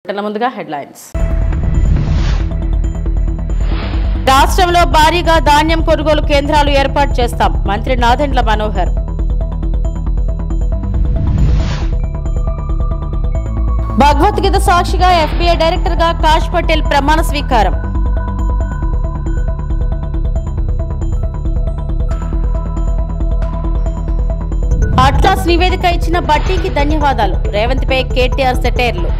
ముందుగా హెడ్లైన్స్. రాష్ట్రంలో భారీగా ధాన్యం కొనుగోలు కేంద్రాలు ఏర్పాటు చేస్తాం మంత్రి నాదెండ్ల మనోహర్. భగవద్గీత సాక్షిగా ఎఫ్బీఐ డైరెక్టర్ గా కాష్ పటేల్ ప్రమాణ స్వీకారం. అట్లాస్ నివేదిక ఇచ్చిన బట్టీకి ధన్యవాదాలు. రేవంత్ పై కేటీఆర్ సెటైర్లు.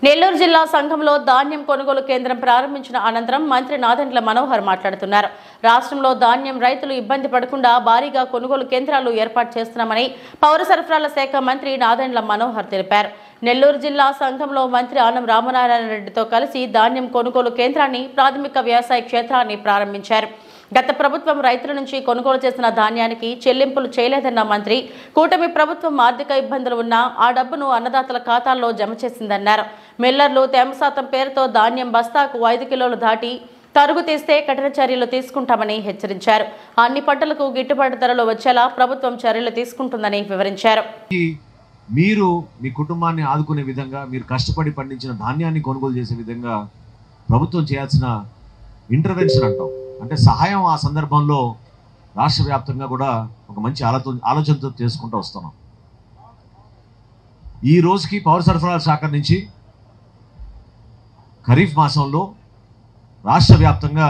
నెల్లూరు జిల్లా సంఘంలో ధాన్యం కొనుగోలు కేంద్రం ప్రారంభించిన అనంతరం మంత్రి నాదెండ్ల మనోహర్ మాట్లాడుతున్నారు. రాష్ట్రంలో ధాన్యం రైతులు ఇబ్బంది పడకుండా భారీగా కొనుగోలు కేంద్రాలు ఏర్పాటు చేస్తున్నామని పౌర సరఫరాల శాఖ మంత్రి నాదెండ్ల మనోహర్ తెలిపారు. నెల్లూరు జిల్లా సంఘంలో మంత్రి ఆనం రామనారాయణ రెడ్డితో కలిసి ధాన్యం కొనుగోలు కేంద్రాన్ని, ప్రాథమిక వ్యవసాయ క్షేత్రాన్ని ప్రారంభించారు. గత ప్రభుత్వం రైతుల నుంచి కొనుగోలు చేసిన ధాన్యానికి చెల్లింపులు చేయలేదన్న మంత్రి, కూటమి ప్రభుత్వం ఆర్థిక ఇబ్బందులు ఉన్నా ఆ డబ్బును అన్నదాతల ఖాతాల్లో జమ చేసిందన్నారు. మిల్లర్లు తేమ శాతం పేరుతో ధాన్యం బస్తాకు 5 కిలోలు దాటి తరుగు తీస్తే కఠిన చర్యలు తీసుకుంటామని హెచ్చరించారు. అన్ని పంటలకు గిట్టుబాటు ధరలు వచ్చేలా ప్రభుత్వం చర్యలు తీసుకుంటుందని వివరించారు. మీరు మీ కుటుంబాన్ని ఆదుకునే విధంగా, మీరు కష్టపడి పండించిన ధాన్యాన్ని కొనుగోలు చేసే విధంగా ప్రభుత్వం చేయాల్సిన ఇంటర్వెన్షన్ అంటాం, అంటే సహాయం ఆ సందర్భంలో రాష్ట్ర వ్యాప్తంగా కూడా ఒక మంచి ఆలోచనతో చేసుకుంటూ వస్తున్నాం. ఈ రోజుకి పౌర సరఫరాల శాఖ నుంచి ఖరీఫ్ మాసంలో రాష్ట్ర వ్యాప్తంగా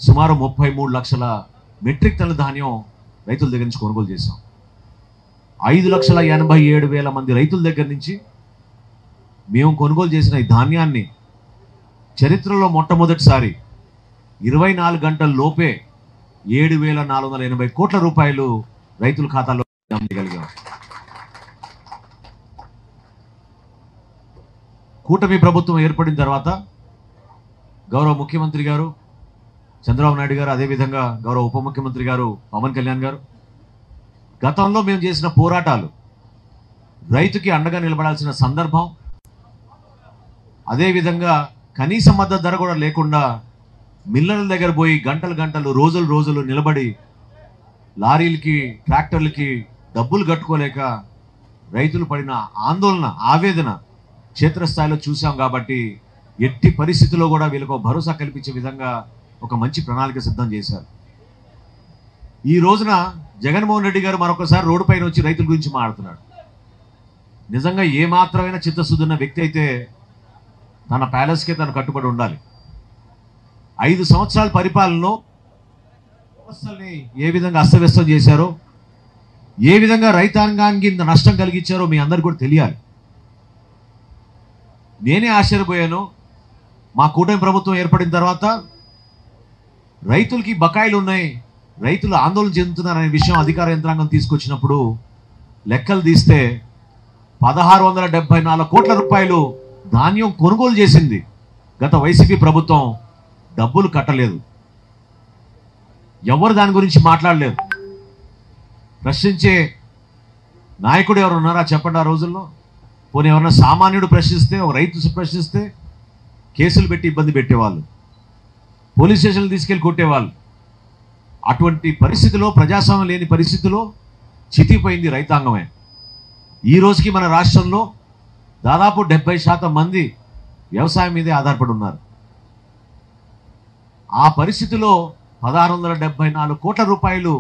సుమారు 33 లక్షల మెట్రిక్ టన్నుల ధాన్యం రైతుల దగ్గర నుంచి కొనుగోలు చేశాం. 5,87,000 మంది రైతుల దగ్గర నుంచి మేము కొనుగోలు చేసిన ఈ ధాన్యాన్ని చరిత్రలో మొట్టమొదటిసారి 24 గంటల లోపే 7,480 కోట్ల రూపాయలు రైతుల ఖాతాలో అందగలిగాం. కూటమి ప్రభుత్వం ఏర్పడిన తర్వాత గౌరవ ముఖ్యమంత్రి గారు చంద్రబాబు నాయుడు గారు, అదేవిధంగా గౌరవ ఉప ముఖ్యమంత్రి గారు పవన్ కళ్యాణ్ గారు, గతంలో మేము చేసిన పోరాటాలు, రైతుకి అండగా నిలబడాల్సిన సందర్భం, అదేవిధంగా కనీస మద్దతు ధర కూడా లేకుండా మిల్లర్ల దగ్గర పోయి గంటలు రోజులు నిలబడి లారీలకి, ట్రాక్టర్లకి డబ్బులు కట్టుకోలేక రైతులు పడిన ఆందోళన, ఆవేదన క్షేత్రస్థాయిలో చూసాం. కాబట్టి ఎట్టి పరిస్థితుల్లో కూడా వీళ్ళకు భరోసా కల్పించే విధంగా ఒక మంచి ప్రణాళిక సిద్ధం చేశారు. ఈ రోజున జగన్మోహన్ రెడ్డి గారు మరొకసారి రోడ్డు పైన వచ్చి రైతుల గురించి మాట్లాడుతున్నాడు. నిజంగా ఏమాత్రమైన చిత్తశుద్ధి ఉన్న వ్యక్తి అయితే తన ప్యాలెస్కే తను కట్టుబడి ఉండాలి. 5 సంవత్సరాల పరిపాలనలో వ్యవస్థల్ని ఏ విధంగా అస్తవ్యస్తం చేశారో, ఏ విధంగా రైతాంగానికి ఇంత నష్టం కలిగించారో మీ అందరికీ కూడా తెలియాలి. నేనే ఆశ్చర్యపోయాను. మా కూటమి ప్రభుత్వం ఏర్పడిన తర్వాత రైతులకి బకాయిలు ఉన్నాయి, రైతులు ఆందోళన చెందుతున్నారనే విషయం అధికార యంత్రాంగం తీసుకొచ్చినప్పుడు లెక్కలు తీస్తే 1,674 కోట్ల రూపాయలు ధాన్యం కొనుగోలు చేసింది గత వైసీపీ ప్రభుత్వం. డబ్బులు కట్టలేదు. ఎవరు దాని గురించి మాట్లాడలేదు. ప్రశ్నించే నాయకుడు ఎవరు ఉన్నారా చెప్పండి ఆ రోజుల్లో? పోనీ ఎవరన్నా సామాన్యుడు ప్రశ్నిస్తే, ఒక రైతు ప్రశ్నిస్తే కేసులు పెట్టి ఇబ్బంది పెట్టేవాళ్ళు, పోలీస్ స్టేషన్లు తీసుకెళ్ళి కొట్టేవాళ్ళు. అటువంటి పరిస్థితిలో, ప్రజాస్వామ్యం లేని పరిస్థితిలో చితిపోయింది రైతాంగమే. ఈ రోజుకి మన రాష్ట్రంలో దాదాపు 70% మంది వ్యవసాయం మీదే ఆధారపడి ఉన్నారు. ఆ పరిస్థితిలో 1,674 కోట్ల రూపాయలు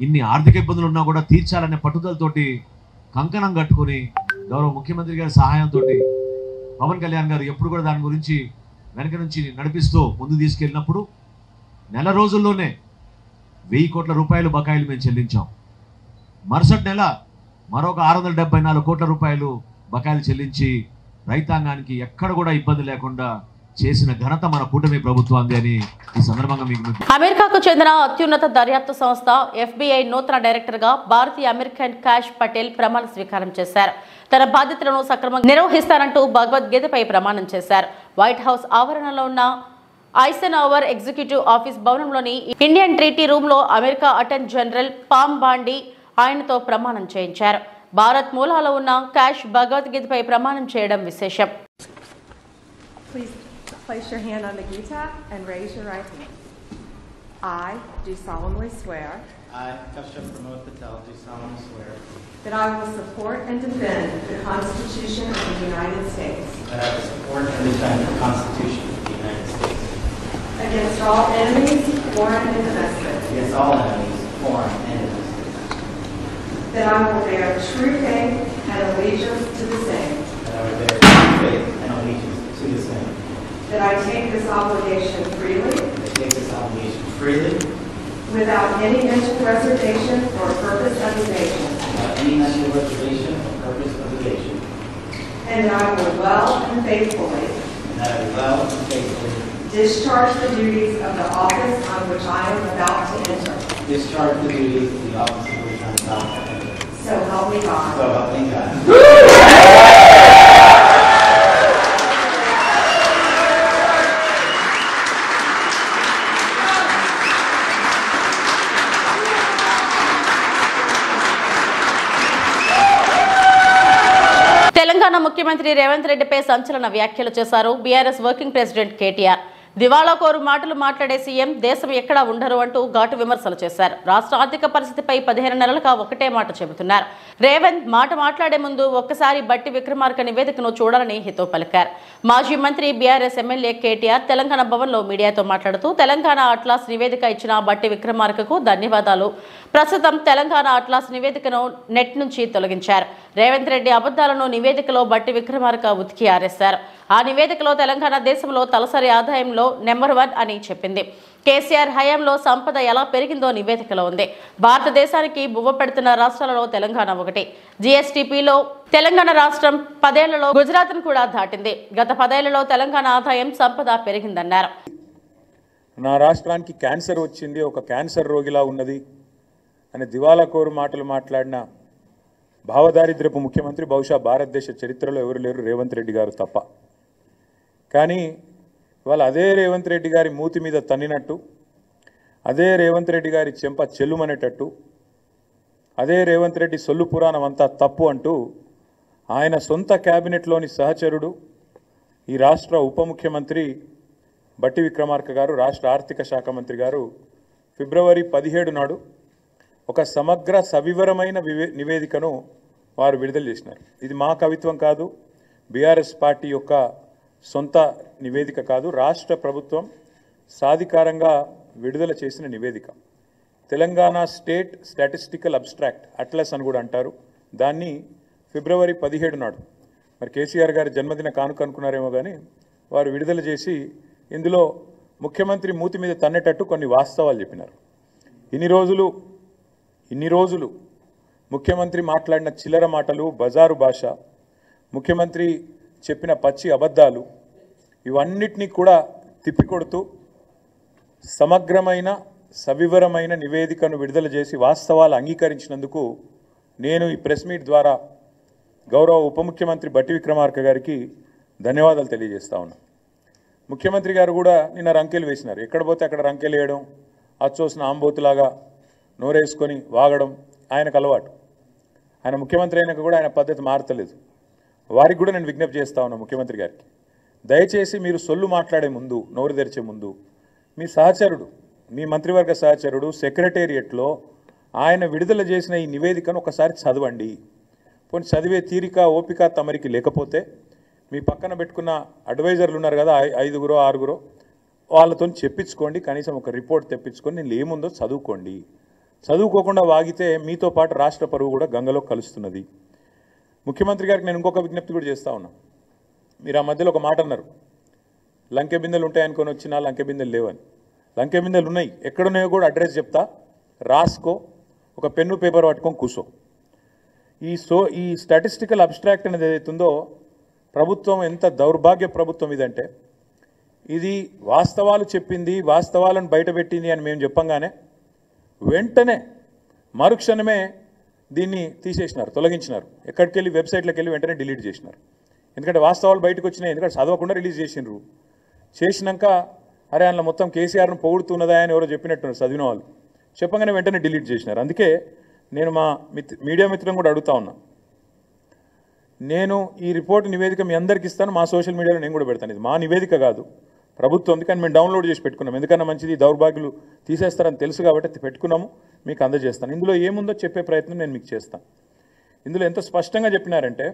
ఇన్ని ఆర్థిక ఇబ్బందులు ఉన్నా కూడా తీర్చాలనే పట్టుదలతోటి కంకణం కట్టుకుని గౌరవ ముఖ్యమంత్రి గారి సహాయంతో పవన్ కళ్యాణ్ గారు ఎప్పుడు కూడా దాని గురించి వెనక నుంచి నడిపిస్తూ ముందు తీసుకెళ్ళినప్పుడు నెల రోజుల్లోనే 1000 కోట్ల రూపాయలు బకాయిలు మేము చెల్లించాం. మరుసటి నెల మరొక 674 కోట్ల రూపాయలు బకాయిలు చెల్లించి రైతాంగానికి ఎక్కడ కూడా ఇబ్బంది లేకుండా చేసిన ఘనత మన కూటమి ప్రభుత్వాన్ని అని ఈ సందర్భంగా మీకు. అమెరికాకు చెందిన అత్యున్నత దర్యాప్తు సంస్థ ఎఫ్బీఐ నూతన డైరెక్టర్ గా భారతీయ అమెరికన్ కాష్ పటేల్ ప్రమాణ స్వీకారం చేశారు. తన బాధ్యతలను సక్రమంగా నిర్వహిస్తారంటూ భగవద్గీతపై ప్రమాణం చేశారు. వైట్ హౌస్ ఆవరణలో ఉన్న ఐసెన్హోవర్ ఎగ్జిక్యూటివ్ ఆఫీస్ భవనంలోని ఇండియన్ ట్రీటీ రూమ్ లో America attorney general Pam Bondi ఆయనతో ప్రమాణం చేయించారు. భారత్ మూలాలో ఉన్న కాష్ భగవద్గీతపై ప్రమాణం చేయడం విశేషం. Please place your hand on the Gita and raise your right hand. I do solemnly swear I, Kashyap Pramod Patel, do solemnly swear that I will support and defend the Constitution of the United States that I will support and defend the Constitution of the United States against all enemies, foreign and domestic, against all enemies, foreign and domestic, that I will bear true faith and allegiance to the same, that I will bear true faith and allegiance to the same, that I take this obligation freely, that I take this obligation freely, without any mental reservation or purpose of evasion, without any mental reservation or purpose of evasion, and that I will well and faithfully and that I will well and faithfully discharge the duties of the office on which I am about to enter. discharge the duties of the office of which I am about to enter. So help me God. So help me God. Telangana ముఖ్యమంత్రి రేవంత్ రెడ్డిపై సంచలన వ్యాఖ్యలు చేశారు BRS working president KTR. దివాళా కోరు మాటలు మాట్లాడే CM దేశం ఎక్కడా ఉండరు అంటూ ఘాటు విమర్శలు చేశారు. రాష్ట్ర ఆర్థిక పరిస్థితిపై 15 నెలలుగా ఒకటే మాట చెబుతున్నారు. రేవంత్ మాట్లాడే ముందు ఒక్కసారి బట్టి విక్రమార్క నివేదికను చూడాలని హితవు పలికారు. మాజీ మంత్రి బీఆర్ఎస్ ఎమ్మెల్యే కేటీఆర్ తెలంగాణ భవన్లో మీడియాతో మాట్లాడుతూ తెలంగాణ అట్లాస్ నివేదిక ఇచ్చిన బట్టి విక్రమార్కకు ధన్యవాదాలు. ప్రస్తుతం తెలంగాణ అట్లాస్ నివేదికను నెట్ నుంచి తొలగించారు. రేవంత్ రెడ్డి అబద్ధాలను నివేదికలో బట్టి విక్రమార్క ఉతికి ఆరేశారు. ఆ నివేదికలో తెలంగాణ దేశంలో తలసరి ఆదాయంలో నెంబర్ 1 అని చెప్పింది. కేసీఆర్ హయాంలో సంపద ఎలా పెరిగిందో నివేదికలో ఉంది. భారతదేశానికి బువ్వ పెడుతున్న రాష్ట్రాలలో తెలంగాణ ఒకటి. జీఎస్టీపీలో తెలంగాణ రాష్ట్రం 10 ఏళ్లలో గుజరాత్ను కూడా దాటింది. గత 10 ఏళ్లలో తెలంగాణ ఆదాయం సంపద పెరిగిందన్నారు. నా రాష్ట్రానికి క్యాన్సర్ వచ్చింది, ఒక క్యాన్సర్ రోగిలా ఉన్నది అని దివాలా కోరు మాటలు మాట్లాడిన భావదారిద్రపు ముఖ్యమంత్రి బహుశా భారతదేశ చరిత్రలో ఎవరు లేరు, రేవంత్ రెడ్డి గారు తప్ప. కానీ ఇవాళ అదే రేవంత్ రెడ్డి గారి మూతి మీద తన్నినట్టు, అదే రేవంత్ రెడ్డి గారి చెంప చెల్లుమనేటట్టు, అదే రేవంత్ రెడ్డి సొల్లు పురాణం అంతా తప్పు అంటూ ఆయన సొంత క్యాబినెట్లోని సహచరుడు ఈ రాష్ట్ర ఉప ముఖ్యమంత్రి బట్టి విక్రమార్క గారు, రాష్ట్ర ఆర్థిక శాఖ మంత్రి గారు ఫిబ్రవరి 17 నాడు ఒక సమగ్ర సవివరమైన నివేదికను వారు విడుదల చేసినారు. ఇది మా కవిత్వం కాదు, బీఆర్ఎస్ పార్టీ యొక్క సొంత నివేదిక కాదు, రాష్ట్ర ప్రభుత్వం సాధికారంగా విడుదల చేసిన నివేదిక. Telangana state statistical abstract atlas అని కూడా అంటారు. దాన్ని ఫిబ్రవరి 17 నాడు మరి కేసీఆర్ గారి జన్మదిన కానుక అనుకున్నారేమో కానీ వారు విడుదల చేసి ఇందులో ముఖ్యమంత్రి మూతి మీద తన్నేటట్టు కొన్ని వాస్తవాలు చెప్పినారు. ఇన్ని రోజులు ముఖ్యమంత్రి మాట్లాడిన చిల్లర మాటలు, బజారు భాష, ముఖ్యమంత్రి చెప్పిన పచ్చి అబద్ధాలు, ఇవన్నిటినీ కూడా తిప్పికొడుతూ సమగ్రమైన సవివరమైన నివేదికను విడుదల చేసి వాస్తవాలు అంగీకరించినందుకు నేను ఈ ప్రెస్ మీట్ ద్వారా గౌరవ ఉప ముఖ్యమంత్రి బట్టి విక్రమార్క గారికి ధన్యవాదాలు తెలియజేస్తా ఉన్నా. ముఖ్యమంత్రి గారు కూడా నిన్న రంకెలు వేసినారు. ఎక్కడ పోతే అక్కడ రంకెలు వేయడం, అచ్చోసిన ఆంబోతులాగా నోరేసుకొని వాగడం ఆయనకు అలవాటు. ఆయన ముఖ్యమంత్రి అయినాక కూడా ఆయన పద్ధతి మారతలేదు. వారికి కూడా నేను విజ్ఞప్తి చేస్తా ఉన్నా ముఖ్యమంత్రి గారికి, దయచేసి మీరు సొల్లు మాట్లాడే ముందు, నోరు తెరిచే ముందు మీ సహచరుడు, మీ మంత్రివర్గ సహచరుడు సెక్రటేరియట్లో ఆయన విడుదల చేసిన ఈ నివేదికను ఒకసారి చదవండి. పోనీ చదివే తీరిక ఓపిక తమరికి లేకపోతే మీ పక్కన పెట్టుకున్న అడ్వైజర్లు ఉన్నారు కదా, 5గురో 6గురో, వాళ్ళతో చెప్పించుకోండి. కనీసం ఒక రిపోర్ట్ తెప్పించుకొని నేను ఏముందో చదువుకోండి. చదువుకోకుండా వాగితే మీతో పాటు రాష్ట్ర పరువు కూడా గంగలో కలుస్తున్నది. ముఖ్యమంత్రి గారికి నేను ఇంకొక విజ్ఞప్తి కూడా చేస్తా ఉన్నా. మీరు ఆ మధ్యలో ఒక మాట అన్నారు, లంకె బిందెలు ఉంటాయనుకొని వచ్చినా లంకె బిందెలు లేవని. లంకె బిందెలు ఉన్నాయి, ఎక్కడున్నాయో కూడా అడ్రస్ చెప్తా, రాసుకో, ఒక పెన్ను పేపర్ పట్టుకొని కూర్చో. ఈ స్టాటిస్టికల్ అబ్స్ట్రాక్ట్ అనేది ఏదైతుందో ప్రభుత్వం ఎంత దౌర్భాగ్య ప్రభుత్వం ఇదంటే, ఇది వాస్తవాలు చెప్పింది, వాస్తవాలను బయటపెట్టింది అని మేము చెప్పంగానే వెంటనే మరుక్షణమే దీన్ని తీసేసినారు, తొలగించినారు. ఎక్కడికి వెళ్ళి వెబ్సైట్లోకి వెళ్ళి వెంటనే డిలీట్ చేసినారు. ఎందుకంటే వాస్తవాలు బయటకు వచ్చినాయి, ఎందుకంటే చదవకుండా రిలీజ్ చేసినారు. చేసినాక అరే అందులో మొత్తం కేసీఆర్ను పొగుడుతున్నదా అని ఎవరో చెప్పినట్టున్నారు చదివిన వాళ్ళు, చెప్పగానే వెంటనే డిలీట్ చేసినారు. అందుకే నేను మా మీడియా మిత్రులను కూడా అడుగుతా ఉన్నా, నేను ఈ రిపోర్ట్ నివేదిక మీ అందరికి ఇస్తాను, మా సోషల్ మీడియాలో నేను కూడా పెడతాను. ఇది మా నివేదిక కాదు, ప్రభుత్వం. అందుకని మేము డౌన్లోడ్ చేసి పెట్టుకున్నాం. ఎందుకన్నా మంచిది, దౌర్భాగ్యులు తీసేస్తారని తెలుసు కాబట్టి పెట్టుకున్నాము. మీకు అందజేస్తాను. ఇందులో ఏముందో చెప్పే ప్రయత్నం నేను మీకు చేస్తాను. ఇందులో ఎంత స్పష్టంగా చెప్పినారంటే,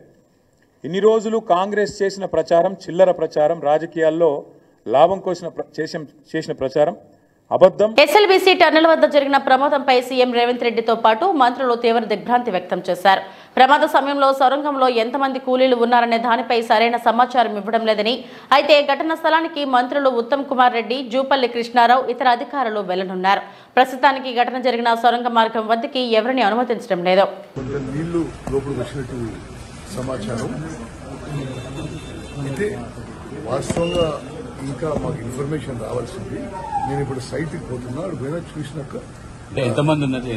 ఇన్ని రోజులు కాంగ్రెస్ చేసిన ప్రచారం చిల్లర ప్రచారం, రాజకీయాల్లో లాభం కోసం చేసిన ప్రచారం అబద్ధం. ఎస్ఎల్బీసీ టన్నెల్ వద్ద జరిగిన ప్రమాదంపై సీఎం రేవంత్ రెడ్డితో పాటు మంత్రులు తీవ్ర దిగ్భ్రాంతి వ్యక్తం చేశారు. ప్రమాద సమయంలో సొరంగంలో ఎంతమంది కూలీలు ఉన్నారనే దానిపై సరైన సమాచారం ఇవ్వడం లేదని, అయితే ఘటనా స్థలానికి మంత్రులు ఉత్తమ్ కుమార్ రెడ్డి, జూపల్లి కృష్ణారావు, ఇతర అధికారులు వెళ్లనున్నారు. ప్రస్తుతానికి ఘటన జరిగిన సొరంగ మార్గం వద్దకి ఎవరిని అనుమతించడం లేదు. ఇంకా మాకు ఇన్ఫర్మేషన్ రావాల్సింది. నేను ఇప్పుడు సైట్కి పోతున్నా, అక్కడ పోయినా చూసినాక ఎంతమంది ఉన్నది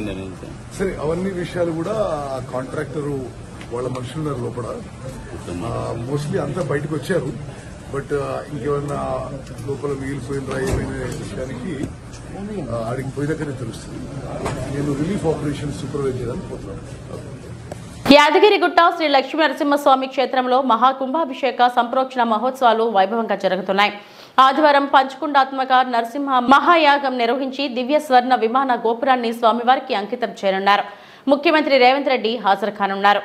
సరే అవన్నీ విషయాలు కూడా ఆ కాంట్రాక్టర్ వాళ్ళ మనుషులు ఉన్నారు లోపల. మోస్ట్లీ అంతా బయటకు వచ్చారు. బట్ ఇంకేమన్నా లోపల మిగిలిపోయినరా ఏమైనా విషయానికి ఆడికి పోయినాకనే తెలుస్తుంది. నేను రిలీఫ్ ఆపరేషన్ సూపర్వైజ్ చేయడానికి పోతున్నాను. యాదగిరిగుట్ట శ్రీ లక్ష్మీ నరసింహస్వామి క్షేత్రంలో మహాకుంభాభిషేక సంప్రోక్షణ మహోత్సవాలు వైభవంగా జరుగుతున్నాయి. ఆదివారం పంచకుండాత్మక నరసింహ మహాయాగం నిర్వహించి దివ్య స్వర్ణ విమాన గోపురాన్ని స్వామివారికి అంకితం చేయనున్నారు. ముఖ్యమంత్రి రేవంత్ రెడ్డి హాజరు కానున్నారు.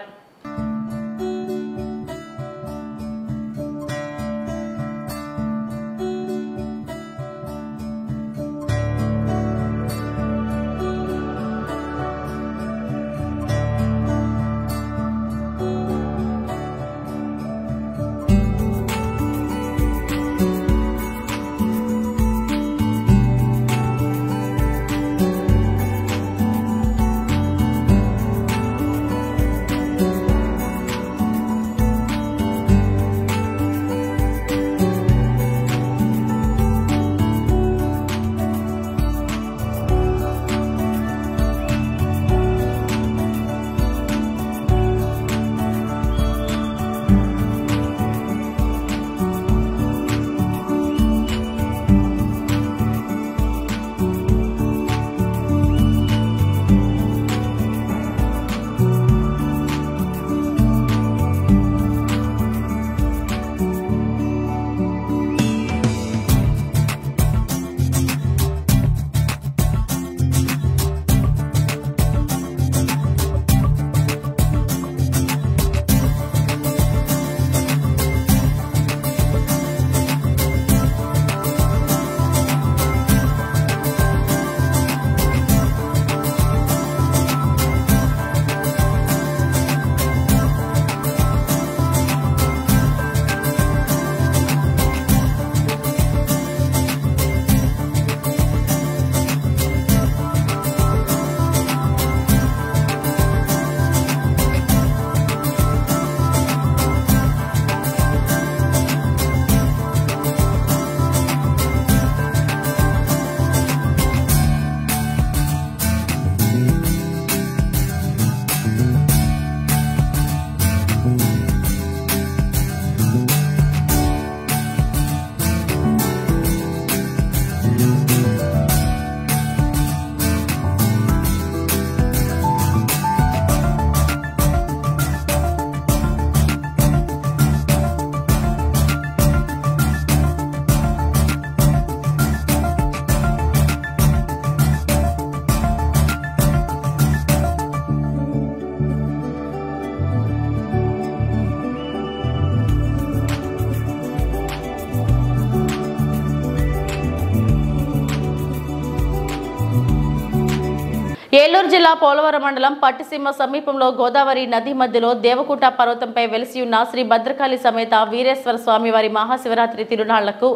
ఏలూరు జిల్లా పోలవరం మండలం పట్టిసీమ సమీపంలో గోదావరి నది మధ్యలో దేవకుట పర్వతంపై వెలిసి ఉన్న శ్రీ భద్రకాళి సమేత వీరేశ్వర స్వామి వారి మహాశివరాత్రి తిరునాళ్లకు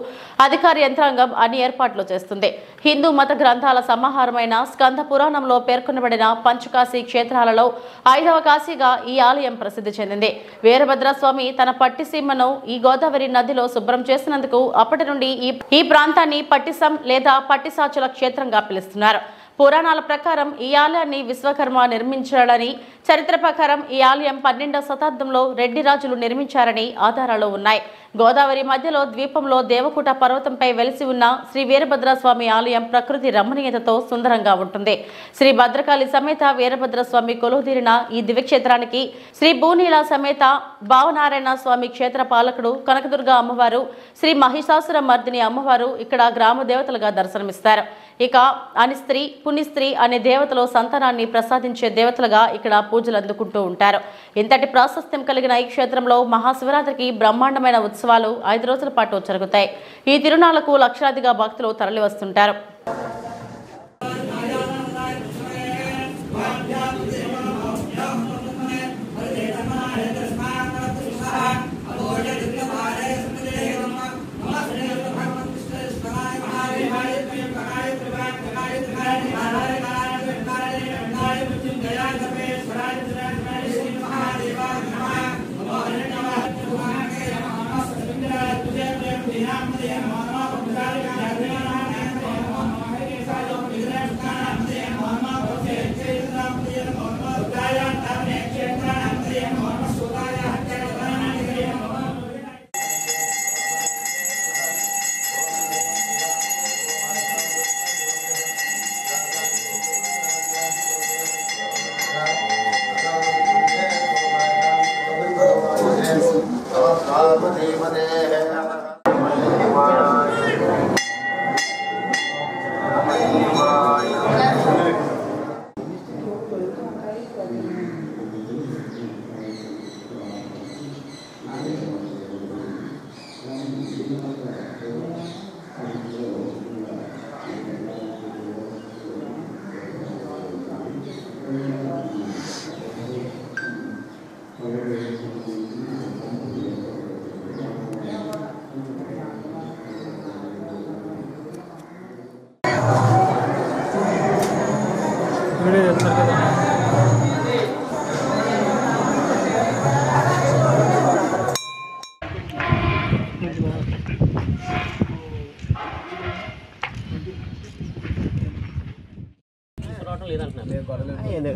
అధికార యంత్రాంగం అన్ని ఏర్పాట్లు చేస్తుంది. హిందూ మత గ్రంథాల సమాహారమైన స్కంద పురాణంలో పేర్కొనబడిన పంచకాశీ క్షేత్రాలలో 5వ కాశీగా ఈ ఆలయం ప్రసిద్ధి చెందింది. వీరభద్రస్వామి తన పట్టిసీమను ఈ గోదావరి నదిలో శుభ్రం చేసినందుకు అప్పటి నుండి ఈ ప్రాంతాన్ని పట్టిసం లేదా పట్టిసాచుల క్షేత్రంగా పిలుస్తున్నారు. పురాణాల ప్రకారం ఈ ఆలయాన్ని విశ్వకర్మ నిర్మించాడని చరిత్ర ప్రకారం ఈ ఆలయం 12వ శతాబ్దంలో రెడ్డి రాజులు నిర్మించారని ఆధారాలు ఉన్నాయి. గోదావరి మధ్యలో ద్వీపంలో దేవకుట పర్వతంపై వెలిసి ఉన్న శ్రీ వీరభద్రస్వామి ఆలయం ప్రకృతి రమణీయతతో సుందరంగా ఉంటుంది. శ్రీ భద్రకాళి సమేత వీరభద్రస్వామి కొలువుదీరిన ఈ దివ్యక్షేత్రానికి శ్రీ భూనీల సమేత భావనారాయణ స్వామి క్షేత్ర పాలకుడు కనకదుర్గ అమ్మవారు, శ్రీ మహిషాసుర మర్దిని అమ్మవారు ఇక్కడ గ్రామ దేవతలుగా దర్శనమిస్తారు. ఇక అనిస్త్రీ, పుణ్యస్త్రీ అనే దేవతలు సంతానాన్ని ప్రసాదించే దేవతలుగా ఇక్కడ పూజలు అందుకుంటూ ఉంటారు. ఇంతటి ప్రాశస్త్యం కలిగిన ఈ క్షేత్రంలో మహాశివరాత్రికి బ్రహ్మాండమైన ఉత్సవాలు 5 రోజుల పాటు జరుగుతాయి. ఈ తిరునాళ్లకు లక్షలాదిగా భక్తులు తరలివస్తుంటారు.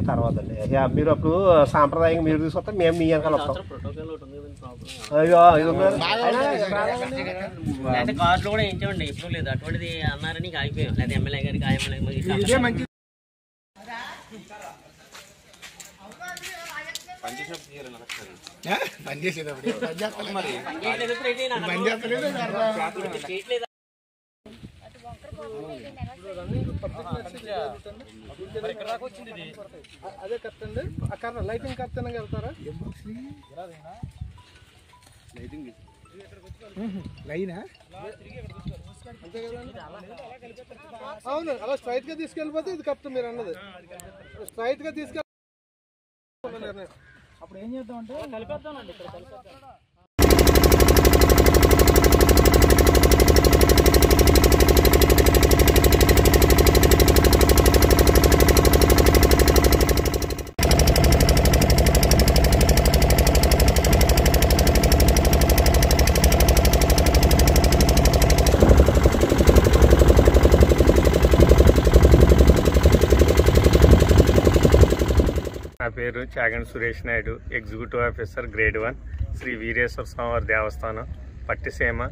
తర్వాత మీరు అప్పుడు సాంప్రదాయంగా మీరు తీసుకొస్తే మేము మీ వెనకాల వస్తాం. కార్డులో కూడా ఏంచండి ఎప్పుడు లేదు అటువంటిది అన్నారని ఆగిపోయాం. లేదా ఎమ్మెల్యే గారికి అదే కరెక్ట్ అక్కడ లైటింగ్ కరెక్ట్ వెళ్తారా? లైనా అంతే కదండి. అవును, అలా స్ట్రైట్ గా తీసుకెళ్ళిపోతే ఇది కరెక్ట్ మీరు అన్నది. స్ట్రైట్ గా తీసుకెళ్ళి అప్పుడు ఏం చేద్దామంటే కలిపేద్దామండి. ఇక్కడ కలిపేద్దాం. నా పేరు Chaganti Suresh Naidu, executive officer grade 1 Shri Veereshwara స్వామివారి దేవస్థానం, పట్టిసీమ,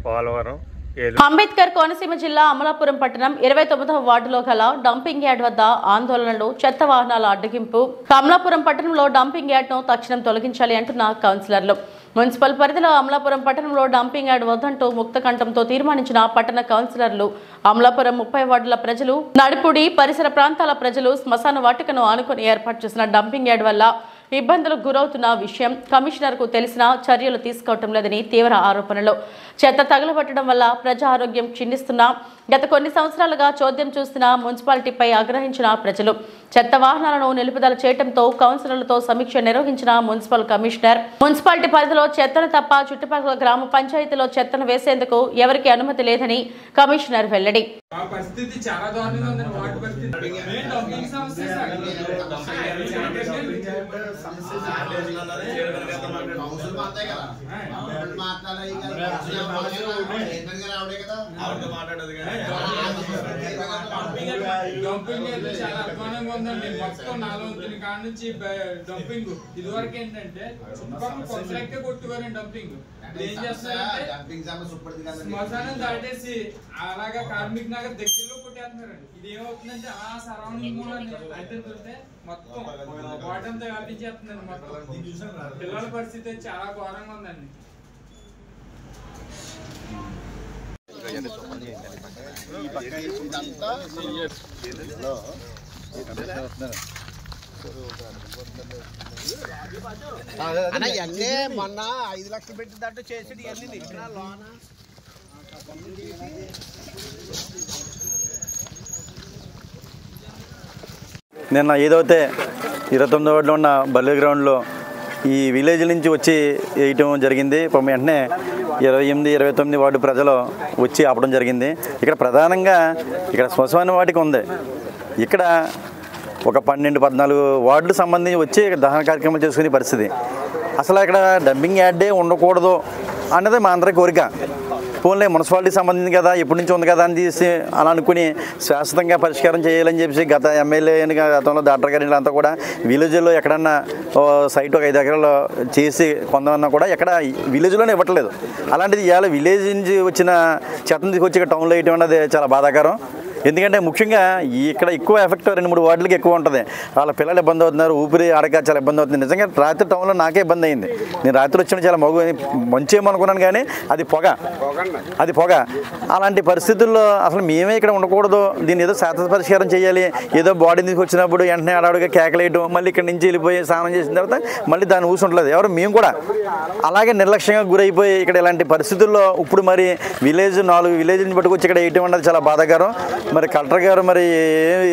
పోలవరం, ఏలూరు. అంబేద్కర్ కోనసీమ జిల్లా అమలాపురం పట్టణం 29వ వార్డులో గల డంపింగ్ యార్డ్ వద్ద ఆందోళనలు, చెత్త వాహనాల అడ్డగింపు. అమలాపురం పట్టణంలో డంపింగ్ యార్డ్ ను తక్షణం తొలగించాలి అంటున్న కౌన్సిలర్లు. మున్సిపల్ పరిధిలో అమలాపురం పట్టణంలో డంపింగ్ యార్డ్ వద్దంటూ ముక్తకంఠంతో తీర్మానించిన పట్టణ కౌన్సిలర్లు అమలాపురం 30 వార్డుల ప్రజలు, నడిపుడి పరిసర ప్రాంతాల ప్రజలు శ్మశాన వాటికను ఆనుకుని ఏర్పాటు చేసిన డంపింగ్ యార్డ్ వల్ల ఇబ్బందులకు గురవుతున్న విషయం కమిషనర్కు తెలిసినా చర్యలు తీసుకోవటం లేదని తీవ్ర ఆరోపణలు. చెత్త తగలబట్టడం వల్ల ప్రజా ఆరోగ్యం క్షీణిస్తున్నా గత కొన్ని సంవత్సరాలుగా చోద్యం చూస్తున్న మున్సిపాలిటీపై ఆగ్రహించిన ప్రజలు చెత్త వాహనాలను నిలుపుదల చేయడంతో కౌన్సిలర్లతో సమీక్ష నిర్వహించిన మున్సిపల్ కమిషనర్ మున్సిపాలిటీ పరిధిలో చెత్తను తప్ప చుట్టుపక్కల గ్రామ పంచాయతీలో చెత్తను వేసేందుకు ఎవరికి అనుమతి లేదని కమిషనర్ వెల్లడి. మాట్లాడదు డంపింగ్ అయితే చాలా అధ్వానంగా ఉందండి. మొత్తం 4 వంతుల కాడ నుంచి డంపింగ్. ఇదివరకు ఏంటంటే చుట్టుపక్కల కొంచెలకే కొట్టుకోరండి డంపింగ్. ఏం చేస్తారంటే శ్మశానం దాటేసి అలాగా కార్మిక్ నగర్ దగ్గరలో కొట్టేస్తున్నారండి. ఇది ఏమవుతుందంటే ఆ సరౌండింగ్ అయితే దొరికితే మొత్తం వాటంతా వ్యాపించేస్తుందండి. మొత్తం పిల్లల పరిస్థితి చాలా ఘోరంగా ఉందండి. అన్నీ మొన్న 5 లక్షలు పెట్టినట్టు చేసి ఇవన్నీ లోన నిన్న ఏదైతే 29వ వార్డులో ఉన్న బర్లీ గ్రౌండ్లో ఈ విలేజ్ నుంచి వచ్చి వేయటం జరిగింది. వెంటనే 28, 29 వార్డు ప్రజలు వచ్చి ఆపడం జరిగింది. ఇక్కడ ప్రధానంగా ఇక్కడ శ్మశాన వాటిక ఉంది. ఇక్కడ ఒక 12, 14 వార్డులు సంబంధించి వచ్చి దహన కార్యక్రమాలు చేసుకునే పరిస్థితి. అసలు ఇక్కడ డంపింగ్ యార్డే ఉండకూడదు అన్నది మా అందరి కోరిక. పోన్లే మున్సిపాలిటీకి సంబంధించి కదా, ఎప్పటి నుంచి ఉంది కదా అని తీసి అలా అనుకుని శాశ్వతంగా పరిష్కారం చేయాలని చెప్పేసి గత ఎమ్మెల్యే గతంలో డాక్టర్ గారి అంతా కూడా విలేజ్లో ఎక్కడన్నా సైట్ ఒక 5 ఎకరాలు చేసి కొందామన్నా కూడా ఎక్కడ విలేజ్లోనే ఇవ్వట్లేదు. అలాంటిది ఇవాళ విలేజ్ నుంచి వచ్చిన చెత్తను తీసుకొచ్చి ఇక్కడ టౌన్లో వేయటం అన్నది చాలా బాధాకరం. ఎందుకంటే ముఖ్యంగా ఇక్కడ ఎక్కువ ఎఫెక్ట్ 2-3 వార్డులకి ఎక్కువ ఉంటుంది. వాళ్ళ పిల్లలు ఇబ్బంది అవుతున్నారు, ఊపిరి ఆడక చాలా ఇబ్బంది అవుతుంది. నిజంగా రాత్రి టౌన్లో నాకే ఇబ్బంది అయింది. నేను రాత్రి వచ్చిన చాలా మంచేమనుకున్నాను కానీ అది పొగ. అలాంటి పరిస్థితుల్లో అసలు మేమే ఇక్కడ ఉండకూడదు, దీన్ని ఏదో శాశ్వత పరిష్కారం చేయాలి. ఏదో బాడీ తీసుకొచ్చినప్పుడు వెంటనే అడవుడిగా కేకలేయటం, మళ్ళీ ఇక్కడ నుంచి వెళ్ళిపోయి స్నానం చేసిన తర్వాత మళ్ళీ దాన్ని ఊసుంటలేదు. ఎవరు మేము కూడా అలాగే నిర్లక్ష్యంగా గురైపోయి ఇక్కడ ఇలాంటి పరిస్థితుల్లో ఇప్పుడు మరి 4 విలేజ్ని పట్టుకొచ్చి ఇక్కడ వేయటం అన్నది చాలా బాధాకరం. మరి కలెక్టర్ గారు మరి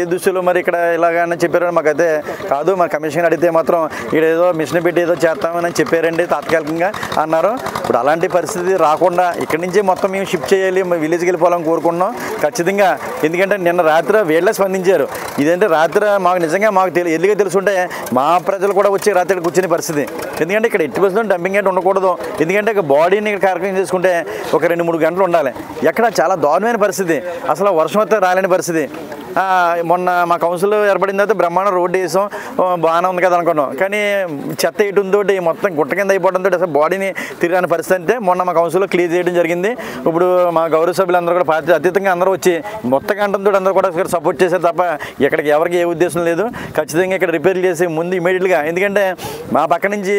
ఏ దృష్టిలో మరి ఇక్కడ ఇలాగని చెప్పారని మాకైతే కాదు. మరి కమిషన్ అడిగితే మాత్రం ఇక్కడ ఏదో మిషన్ పెట్టి ఏదో చేస్తామని చెప్పారండి, తాత్కాలికంగా అన్నారు. ఇప్పుడు అలాంటి పరిస్థితి రాకుండా ఇక్కడి నుంచే మొత్తం మేము షిఫ్ట్ చేయాలి, విలేజ్కి వెళ్ళిపోవాలని కోరుకుంటున్నాం ఖచ్చితంగా. ఎందుకంటే నిన్న రాత్రి వీళ్ళే స్పందించారు. ఇదంటే రాత్రి మాకు నిజంగా ఎల్లుగా తెలుసుంటే మా ప్రజలు కూడా వచ్చి రాత్రి కూర్చునే పరిస్థితి. ఎందుకంటే ఇక్కడ ఎట్టి పరిస్థితుల్లో డంపింగ్ యార్డ్ ఉండకూడదు. ఎందుకంటే బాడీని ఇక్కడ కార్యక్రమం చేసుకుంటే ఒక 2-3 గంటలు ఉండాలి. ఎక్కడ చాలా దారుణమైన పరిస్థితి, అసలు వర్షం వస్తే రాలేని పరిస్థితి. మొన్న మా కౌన్సిల్ ఏర్పడిన తర్వాత బ్రహ్మాండ రోడ్డు వేసాం, బాగానే ఉంది కదా అనుకున్నాం. కానీ చెత్త వేయడంతో మొత్తం గుట్ట కింద అయిపోవడంతో అసలు బాడీని తిరగని పరిస్థితి. అంటే మొన్న మా కౌన్సిల్లో క్లియర్ చేయడం జరిగింది. ఇప్పుడు మా గౌరవ సభ్యులందరూ కూడా పార్టీ అతీతంగా అందరూ వచ్చి మొత్తం గంటంతో అందరూ కూడా సపోర్ట్ చేశారు తప్ప ఇక్కడికి ఎవరికి ఏ ఉద్దేశం లేదు. ఖచ్చితంగా ఇక్కడ రిపేర్ చేసి ముందు ఇమీడియట్గా, ఎందుకంటే మా పక్క నుంచి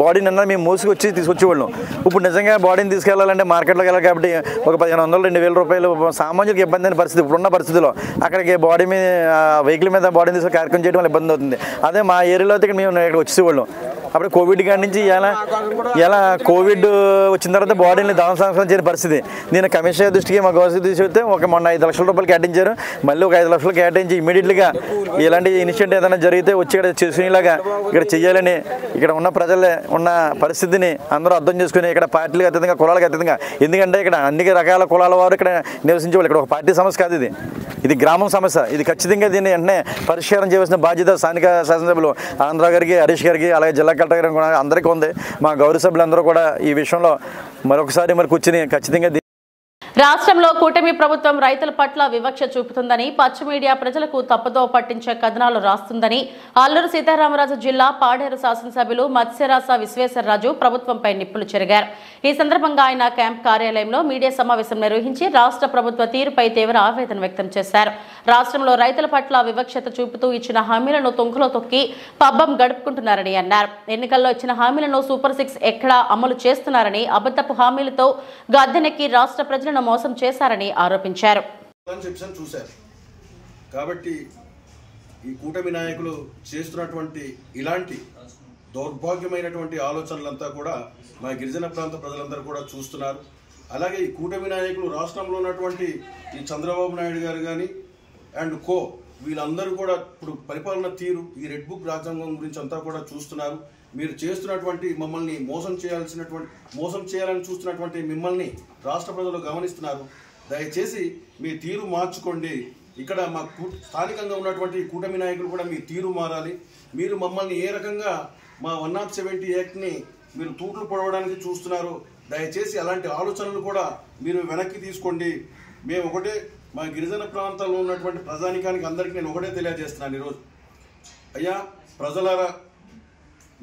బాడీని అన్నది మేము మోసుకు వచ్చి తీసుకొచ్చేవాళ్ళం. ఇప్పుడు నిజంగా బాడీని తీసుకెళ్లాలంటే మార్కెట్లోకి వెళ్ళాలి కాబట్టి ఒక 1500-2000 రూపాయలు సామాన్యులకు ఇబ్బంది అయిన పరిస్థితి ఇప్పుడున్న పరిస్థితిలో. అక్కడికి బాడీ మీద వెహికల్ మీద బాడీని తీసుకొని కార్యక్రమం చేయడం వల్ల ఇబ్బంది అవుతుంది. అదే మా ఏరియాలో అయితే మేము ఇక్కడ వచ్చేవాళ్ళం. అప్పుడు కోవిడ్ కాడి నుంచి ఇలా కోవిడ్ వచ్చిన తర్వాత బాడీని దాన సంస్కరణ చేయని పరిస్థితి. నేను కమిషనర్ దృష్టికి మా గవర్నమెంట్ తీసుకొస్తే మొన్న 5 లక్షల రూపాయలు కేటాయించారు. మళ్ళీ ఒక 5 లక్షలు కేటాయించి ఇమీడియట్గా ఇలాంటి ఇన్సిడెంట్ ఏదైనా జరిగితే వచ్చి ఇక్కడ చేసుకునేలాగా ఇక్కడ చేయాలని, ఇక్కడ ఉన్న ప్రజలే ఉన్న పరిస్థితిని అందరూ అర్థం చేసుకుని ఇక్కడ పార్టీలకు అతీతంగా కులాలకు అతీతంగా, ఎందుకంటే ఇక్కడ అన్ని రకాల కులాల వారు ఇక్కడ నివసించేవాళ్ళు. ఇక్కడ ఒక పార్టీ సమస్య కాదు, ఇది గ్రామం సమస్య. ఇది ఖచ్చితంగా దీన్ని వెంటనే పరిష్కారం చేయవలసిన బాధ్యత స్థానిక శాసనసభ్యులు ఆంధ్ర గారికి, హరీష్ గారికి, అలాగే జిల్లా కలెక్టర్ గారికి కూడా అందరికీ ఉంది. మా గౌరవ సభ్యులందరూ కూడా ఈ విషయంలో మరొకసారి కూర్చుని ఖచ్చితంగా రాష్ట్రంలో కూటమి ప్రభుత్వం రైతుల పట్ల వివక్ష చూపుతుందని, పచ్చ మీడియా ప్రజలకు తప్పుదో పట్టించే కథనాలు రాస్తుందని అల్లూరు సీతారామరాజు జిల్లా పాడేరు శాసనసభ్యులు మత్స్యరాస విశ్వేశ్వరరాజు ప్రభుత్వంపై నిప్పులు చెరిగారు. ఈ సందర్భంగా ఆయన క్యాంప్ కార్యాలయంలో మీడియా సమావేశం నిర్వహించి రాష్ట్ర ప్రభుత్వ తీరుపై తీవ్ర ఆవేదన వ్యక్తం చేశారు. రాష్ట్రంలో రైతుల పట్ల వివక్షత చూపుతూ ఇచ్చిన హామీలను తొంగలో తొక్కి పబ్బం గడుపుకుంటున్నారని అన్నారు. ఎన్నికల్లో ఇచ్చిన హామీలను సూపర్ 6 ఎక్కడా అమలు చేస్తున్నారని, అబద్ధపు హామీలతో గద్దెనెక్కి రాష్ట్ర ప్రజలను మోసం చేశారని ఆరోపించారు. కాబట్టి ఈ కూటమి నాయకులు చేస్తున్నటువంటి ఇలాంటి దౌర్భాగ్యమైనటువంటి ఆలోచనలంతా కూడా మా గిరిజన ప్రాంత ప్రజలందరూ కూడా చూస్తున్నారు. అలాగే ఈ కూటమి నాయకులు రాష్ట్రంలో ఉన్నటువంటి ఈ చంద్రబాబు నాయుడు గారు కానీ అండ్ వీళ్ళందరూ కూడా ఇప్పుడు పరిపాలన తీరు, ఈ రెడ్ బుక్ రాజ్యాంగం గురించి అంతా కూడా చూస్తున్నారు. మీరు చేస్తున్నటువంటి మమ్మల్ని మోసం చేయాలని చూస్తున్నటువంటి మిమ్మల్ని రాష్ట్ర ప్రజలు గమనిస్తున్నారు. దయచేసి మీ తీరు మార్చుకోండి. ఇక్కడ మా స్థానికంగా ఉన్నటువంటి కూటమి నాయకులు కూడా మీ తీరు మారాలి. మీరు మమ్మల్ని ఏ రకంగా మా 170 యాక్ట్ని మీరు తూట్లు పొడవడానికి చూస్తున్నారు. దయచేసి అలాంటి ఆలోచనలు కూడా మీరు వెనక్కి తీసుకోండి. మేము ఒకటే మా గిరిజన ప్రాంతాల్లో ఉన్నటువంటి ప్రజానికానికి అందరికీ నేను ఒకటే తెలియజేస్తున్నాను ఈరోజు. అయ్యా ప్రజలారా,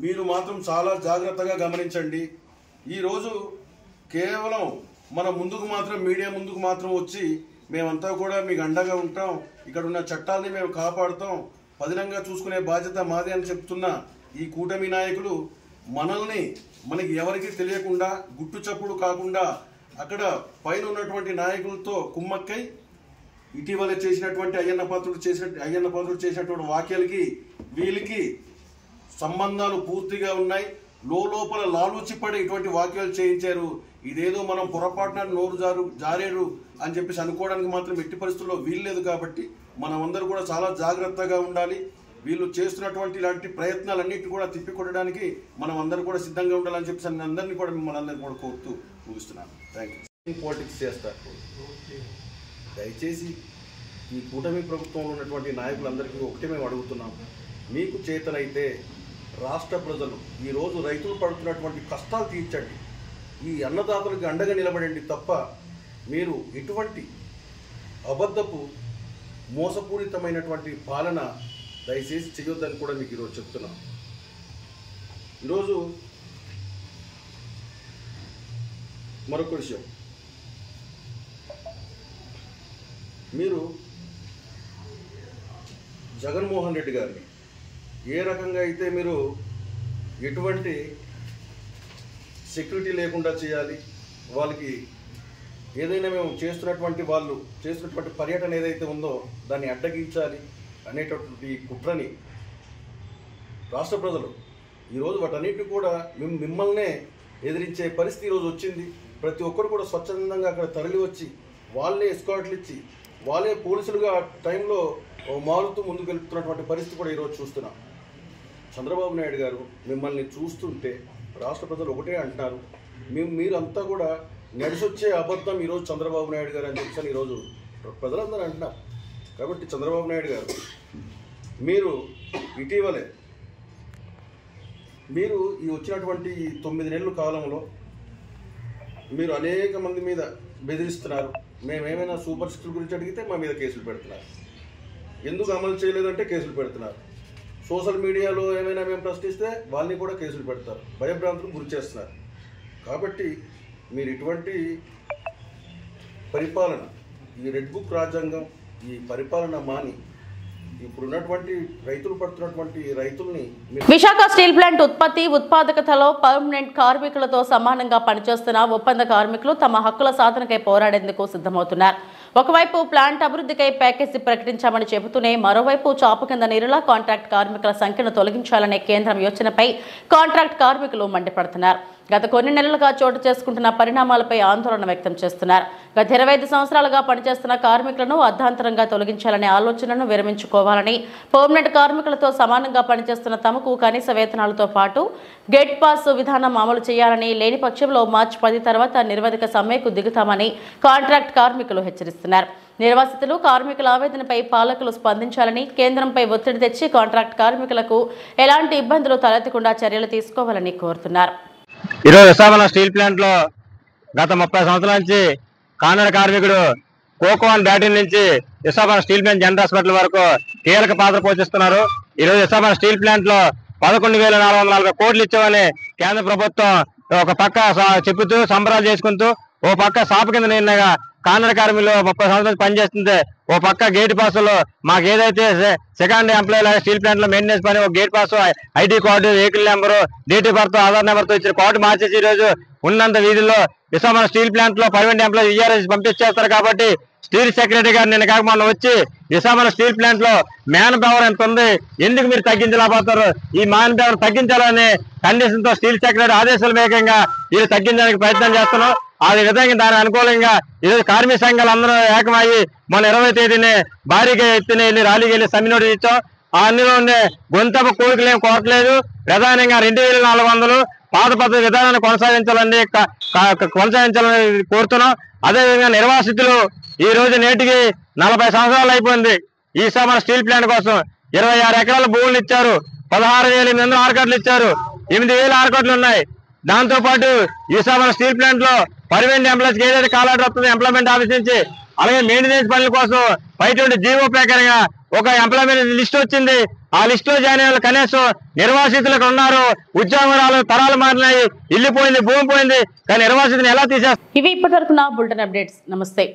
మీరు మాత్రం చాలా జాగ్రత్తగా గమనించండి. ఈరోజు కేవలం మన ముందుకు మాత్రం, మీడియా ముందుకు మాత్రం వచ్చి మేమంతా కూడా మీకు అండగా ఉంటాం, ఇక్కడ ఉన్న చట్టాలని మేము కాపాడుతాం, పదిలంగా చూసుకునే బాధ్యత మాదే అని చెప్తున్న ఈ కూటమి నాయకులు మనకి ఎవరికి తెలియకుండా, గుట్టు చప్పుడు కాకుండా అక్కడ పైన ఉన్నటువంటి నాయకులతో కుమ్మక్కై ఇటీవల చేసినటువంటి అయ్యన్న పాత్రుడు చేసినటువంటి వ్యాఖ్యలకి వీళ్ళకి సంబంధాలు పూర్తిగా ఉన్నాయి. లోపల లాలూచిపడి ఇటువంటి వ్యాఖ్యలు చేయించారు. ఇదేదో మనం పొరపాటున నోరు జారేరు అని చెప్పేసి అనుకోవడానికి మాత్రం ఎట్టి పరిస్థితుల్లో వీల్లేదు. కాబట్టి మనమందరూ కూడా చాలా జాగ్రత్తగా ఉండాలి. వీళ్ళు చేస్తున్నటువంటి ఇలాంటి ప్రయత్నాలన్నింటినీ కూడా తిప్పికొట్టడానికి మనం అందరూ కూడా సిద్ధంగా ఉండాలని చెప్పేసి అందరినీ కూడా మిమ్మల్ని అందరినీ కూడా కోరుతూ ముగిస్తున్నాను. Thank you. పాలిటిక్స్ చేస్తారు. దయచేసి ఈ కూటమి ప్రభుత్వంలో ఉన్నటువంటి నాయకులందరికీ ఒకటే మేము అడుగుతున్నాం, మీకు చేతనైతే రాష్ట్ర ప్రజలు ఈరోజు రైతులు పడుతున్నటువంటి కష్టాలు తీర్చండి, ఈ అన్నదాతలకు అండగా నిలబడండి తప్ప మీరు ఎటువంటి అబద్ధపు మోసపూరితమైనటువంటి పాలన దయచేసి చేయొద్దని కూడా మీకు ఈరోజు చెప్తున్నాం. ఈరోజు మరొక విషయం, మీరు జగన్మోహన్ రెడ్డి గారిని ఏ రకంగా అయితే మీరు ఎటువంటి సెక్యూరిటీ లేకుండా చేయాలి, వాళ్ళకి ఏదైనా మేము చేస్తున్నటువంటి పర్యటన ఏదైతే ఉందో దాన్ని అడ్డగించాలి అనేటటువంటి కుట్రని రాష్ట్ర ప్రజలు ఈరోజు వాటన్నిటిని కూడా మిమ్మల్నే ఎదిరించే పరిస్థితి ఈరోజు వచ్చింది. ప్రతి ఒక్కరు కూడా స్వచ్ఛందంగా అక్కడ తరలి వచ్చి వాళ్ళే ఎస్కార్ట్లు ఇచ్చి వాళ్ళే పోలీసులుగా టైంలో మారుతూ ముందుకు వెళ్తున్నటువంటి పరిస్థితి కూడా ఈరోజు చూస్తున్నాం. చంద్రబాబు నాయుడు గారు మిమ్మల్ని చూస్తుంటే రాష్ట్ర ప్రజలు ఒకటే అంటున్నారు, మీరంతా కూడా నడిచొచ్చే అబద్ధం ఈరోజు చంద్రబాబు నాయుడు గారు అని చెప్పి ఈరోజు ప్రజలందరూ అంటున్నారు. కాబట్టి చంద్రబాబు నాయుడు గారు మీరు ఇటీవలే ఈ వచ్చినటువంటి ఈ 9 నెలల కాలంలో మీరు అనేక మంది మీద బెదిరిస్తున్నారు. మేమేమైనా సూపర్ సిక్స్ గురించి అడిగితే మా మీద కేసులు పెడుతున్నారు, ఎందుకు అమలు చేయలేదంటే కేసులు పెడుతున్నారు. సోషల్ మీడియాలో ఏమైనా మేము ప్రశ్నిస్తే వాళ్ళని కూడా కేసులు పెడతారు, భయభ్రాంతులకు గురి చేస్తున్నారు. కాబట్టి మీరు ఇటువంటి పరిపాలన, ఈ రెడ్ బుక్ రాజ్యాంగం, ఈ పరిపాలన మాని ఇప్పుడున్నటువంటి రైతులు పడుతున్నటువంటి రైతుల్ని విశాఖ స్టీల్ ప్లాంట్ ఉత్పాదకతలో పర్మనెంట్ కార్మికులతో సమానంగా పనిచేస్తున్న ఒప్పంద కార్మికులు తమ హక్కుల సాధనకై పోరాడేందుకు సిద్ధమవుతున్నారు. ఒకవైపు ప్లాంట్ అభివృద్ధికై ప్యాకేజీ ప్రకటించామని చెబుతూనే మరోవైపు చాప కింద నీరులా కాంట్రాక్ట్ కార్మికుల సంఖ్యను తొలగించాలనే కేంద్రం యోచనపై కాంట్రాక్ట్ కార్మికులు మండిపడుతున్నారు. గత కొన్ని నెలలుగా చోటు చేసుకుంటున్న పరిణామాలపై ఆందోళన వ్యక్తం చేస్తున్నారు. గత 25 సంవత్సరాలుగా పనిచేస్తున్న కార్మికులను అర్ధాంతరంగా తొలగించాలనే ఆలోచనను విరమించుకోవాలని, పర్మనెంట్ కార్మికులతో సమానంగా పనిచేస్తున్న తమకు కనీస వేతనాలతో పాటు గేట్ పాస్ విధానం అమలు చేయాలని, లేని పక్షంలో మార్చి 10 తర్వాత నిరవధిక సమ్మెకు దిగుతామని కాంట్రాక్ట్ కార్మికులు హెచ్చరిస్తున్నారు. నిర్వాసితులు కార్మికుల ఆవేదనపై పాలకులు స్పందించాలని, కేంద్రంపై ఒత్తిడి తెచ్చి కాంట్రాక్ట్ కార్మికులకు ఎలాంటి ఇబ్బందులు తలెత్తకుండా చర్యలు తీసుకోవాలని కోరుతున్నారు. ఈరోజు విశాఖపట్నం స్టీల్ ప్లాంట్ లో గత 30 సంవత్సరాల నుంచి కాంట్రాక్ట్ కార్మికుడు కోకోవన్ బ్యాటరీ నుంచి Visakhapatnam steel plant general hospital వరకు కీలక పాత్ర పోషిస్తున్నారు. ఈరోజు విశాఖపట్నం స్టీల్ ప్లాంట్ లో 11,440 కోట్లు ఇచ్చామని కేంద్ర ప్రభుత్వం ఒక పక్క చెబుతూ సంబరాలు చేసుకుంటూ, ఓ పక్క సాప కింద నిన్నగా కాంట్రాక్ట్ కార్మికులు 30 సంవత్సరాలు పనిచేస్తుంటే ఓ పక్క గేట్ పాసులు మాకు ఏదైతే సెకండ్ ఎంప్లాయీ స్టీల్ ప్లాంట్ లో మెయింటెనెన్స్ పని ఒక gate pass, ID card, vehicle number, date of birth, Aadhaar number తో ఇచ్చిన కార్డు మార్చేసి ఈ రోజు ఉన్నంత వీధుల్లో విశాఖపట్నం స్టీల్ ప్లాంట్ లో పర్మనెంట్ ఎంప్లాయీ ఈఆర్ఎస్ పంపించేస్తారు. కాబట్టి స్టీల్ సెక్రటరీ గారు నిన్న కాక మొన్న వచ్చి విశాఖపట్నం స్టీల్ ప్లాంట్ లో మ్యాన్ పవర్ ఎంత ఉంది, ఎందుకు మీరు తగ్గించలేకపోతారు, ఈ మ్యాన్ పవర్ తగ్గించాలని కండిషన్ తో స్టీల్ సెక్రటరీ ఆదేశాల వేగంగా వీళ్ళు తగ్గించడానికి ప్రయత్నం చేస్తున్నాం. ఆ విధంగా దాని అనుకూలంగా ఈరోజు కార్మిక సంఘాలు అందరూ ఏకమయ్యి మొన్న 20వ తేదీని భారీగా ఎత్తున వెళ్ళి ర్యాలీకి వెళ్ళి సమ్మె నోటీస్ ఇచ్చాం. అందులో ఉండే గొంతపు కోరికలు ఏం కోరట్లేదు. ప్రధానంగా 2,400 పాత పద్ధతి విధానాన్ని కొనసాగించాలని కోరుతున్నాం. అదేవిధంగా నిర్వాసితులు ఈ రోజు నేటికి 40 సంవత్సరాలు అయిపోయింది. ఈ మన స్టీల్ ప్లాంట్ కోసం 26 ఎకరాల భూములు ఇచ్చారు, 16,800 ఆర్కట్లు ఇచ్చారు, 8,000 ఆర్కట్లు ఉన్నాయి. దాంతో పాటు విశాఖపట్నం స్టీల్ ప్లాంట్ లో పర్మనెంట్ ఎంప్లాయీస్కి ఏదైతే కాలాటర్ వస్తుందో ఎంప్లాయ్మెంట్ ఆఫీస్ నుంచి అలాగే మెయింటెనెన్స్ పనుల కోసం బయట జీవో ప్రకారంగా ఒక ఎంప్లాయ్మెంట్ లిస్ట్ వచ్చింది. ఆ లిస్ట్ లో జాయిన్ అయ్యే కనీసం నిర్వాసితులకు ఉన్నారు. ఉద్యోగాలు తరాలు మారినాయి, ఇల్లు పోయింది, భూమి పోయింది, కానీ నిర్వాసితులను ఎలా తీసేస్తారు? ఇవి ఇప్పటివరకు నా బులెటిన్ అప్డేట్స్. నమస్తే.